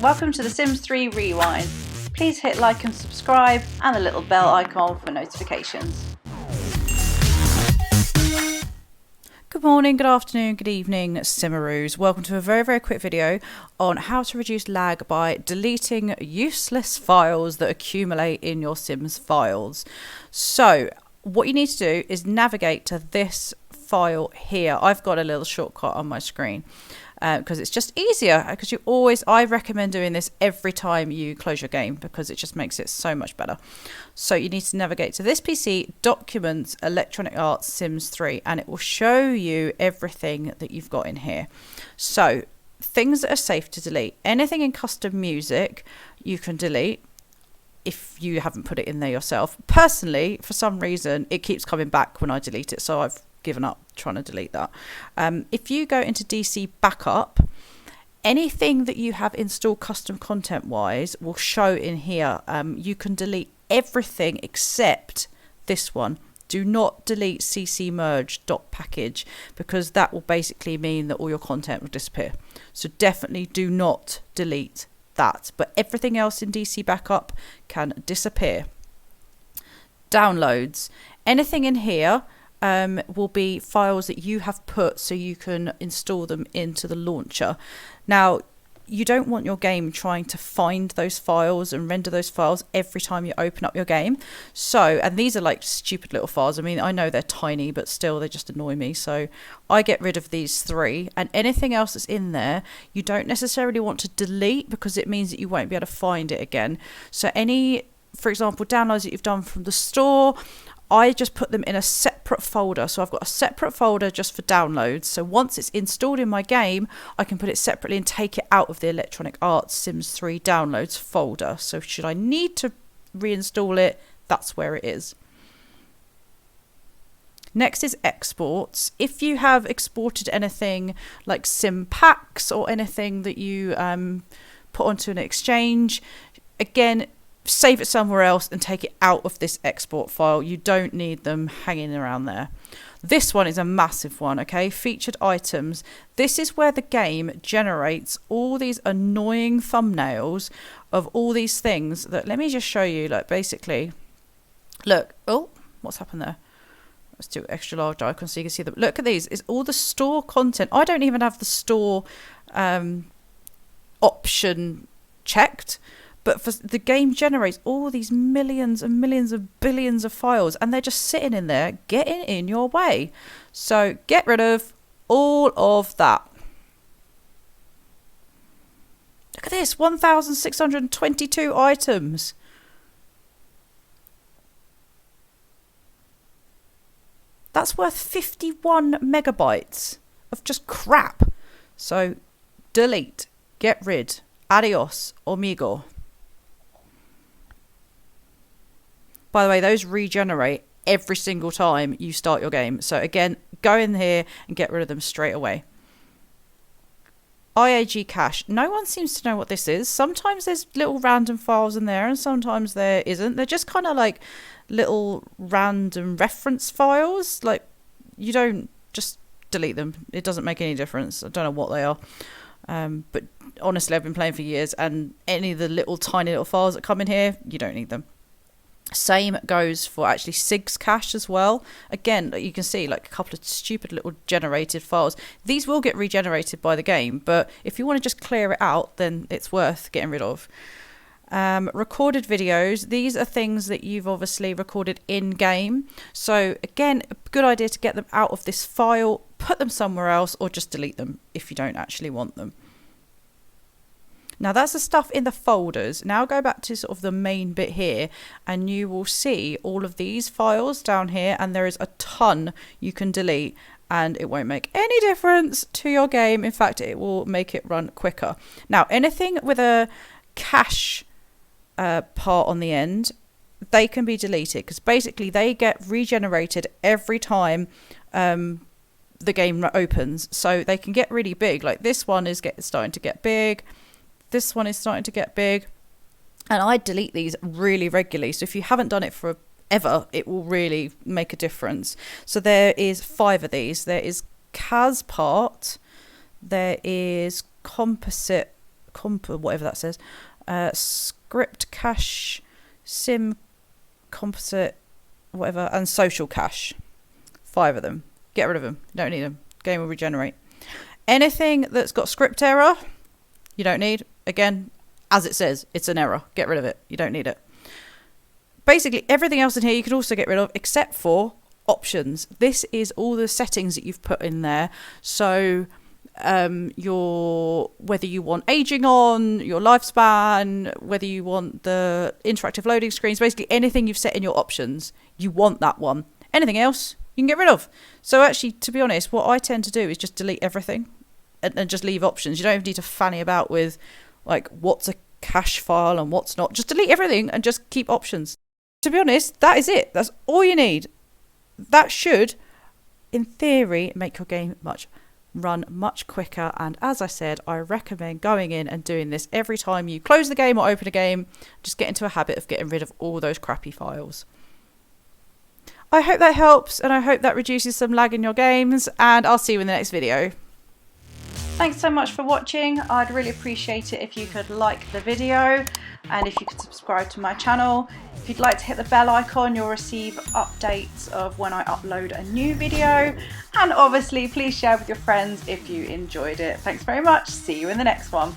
Welcome to the Sims 3 Rewind. Please hit like and subscribe and the little bell icon for notifications. Good morning, good afternoon, good evening, Simmeroos. Welcome to a very quick video on how to reduce lag by deleting useless files that accumulate in your Sims files. So what you need to do is navigate to this file here. I've got a little shortcut on my screen because it's just easier, because I recommend doing this every time you close your game because it just makes it so much better. So you need to navigate to this PC, Documents, Electronic Arts, Sims 3, and it will show you everything that you've got in here. So things that are safe to delete. Anything in custom music you can delete if you haven't put it in there yourself. Personally, for some reason, it keeps coming back when I delete it, so I've given up trying to delete that. If you go into DC Backup, anything that you have installed custom content wise will show in here. You can delete everything except this one. Do not delete ccmerge.package because that will basically mean that all your content will disappear. So definitely do not delete that, but everything else in DC Backup can disappear. Downloads, anything in here will be files that you have put so you can install them into the launcher. Now, you don't want your game trying to find those files and render those files every time you open up your game. So, and these are like stupid little files. I mean, I know they're tiny, but still they just annoy me. So I get rid of these three, and anything else that's in there, you don't necessarily want to delete because it means that you won't be able to find it again. So any, for example, downloads that you've done from the store, I just put them in a separate folder. So I've got a separate folder just for downloads. So once it's installed in my game, I can put it separately and take it out of the Electronic Arts Sims 3 downloads folder. So should I need to reinstall it, that's where it is. Next is exports. If you have exported anything like sim packs or anything that you put onto an exchange, again, save it somewhere else and take it out of this export file. You don't need them hanging around there. This one is a massive one, okay? Featured items. This is where the game generates all these annoying thumbnails of all these things that, let me just show you, like basically, look, oh, what's happened there? Let's do extra large icon so you can see them. Look at these, it's all the store content. I don't even have the store option checked. But for the game generates all these millions and millions of billions of files, and they're just sitting in there getting in your way. So get rid of all of that. Look at this, 1,622 items. That's worth 51 megabytes of just crap. So delete, get rid, adios, amigo. By the way, those regenerate every single time you start your game. So again, go in here and get rid of them straight away. IAG cache. No one seems to know what this is. Sometimes there's little random files in there and sometimes there isn't. They're just kind of like little random reference files. Like, you don't just delete them. It doesn't make any difference. I don't know what they are. But honestly, I've been playing for years, and any of the little tiny little files that come in here, you don't need them. Same goes for actually SIG's cache as well. Again, you can see like a couple of stupid little generated files. These will get regenerated by the game, but if you want to just clear it out, then it's worth getting rid of. Recorded videos. These are things that you've obviously recorded in game. So again, a good idea to get them out of this file, put them somewhere else, or just delete them if you don't actually want them. Now that's the stuff in the folders. Now go back to sort of the main bit here and you will see all of these files down here, and there is a ton you can delete and it won't make any difference to your game. In fact, it will make it run quicker. Now anything with a cache part on the end, they can be deleted because basically they get regenerated every time the game opens. So they can get really big. Like this one is starting to get big. This one is starting to get big, and I delete these really regularly. So if you haven't done it forever, it will really make a difference. So there is 5 of these. There is CAS part, there is composite comp or whatever that says. Script cache, sim composite, whatever, and social cache. 5 of them. Get rid of them. Don't need them. Game will regenerate. Anything that's got script error, you don't need. Again, as it says, it's an error. Get rid of it. You don't need it. Basically, everything else in here you could also get rid of, except for options. This is all the settings that you've put in there. So whether you want aging on, your lifespan, whether you want the interactive loading screens, basically anything you've set in your options, you want that one. Anything else, you can get rid of. So actually, to be honest, what I tend to do is just delete everything and just leave options. You don't even need to fanny about with like what's a cache file and what's not. Just delete everything and just keep options. To be honest, that is it. That's all you need. That should, in theory, make your game run much quicker. And as I said, I recommend going in and doing this every time you close the game or open a game. Just get into a habit of getting rid of all those crappy files. I hope that helps, and I hope that reduces some lag in your games, and I'll see you in the next video. Thanks so much for watching. I'd really appreciate it if you could like the video and if you could subscribe to my channel. If you'd like to hit the bell icon, you'll receive updates of when I upload a new video. And obviously, please share with your friends if you enjoyed it. Thanks very much. See you in the next one.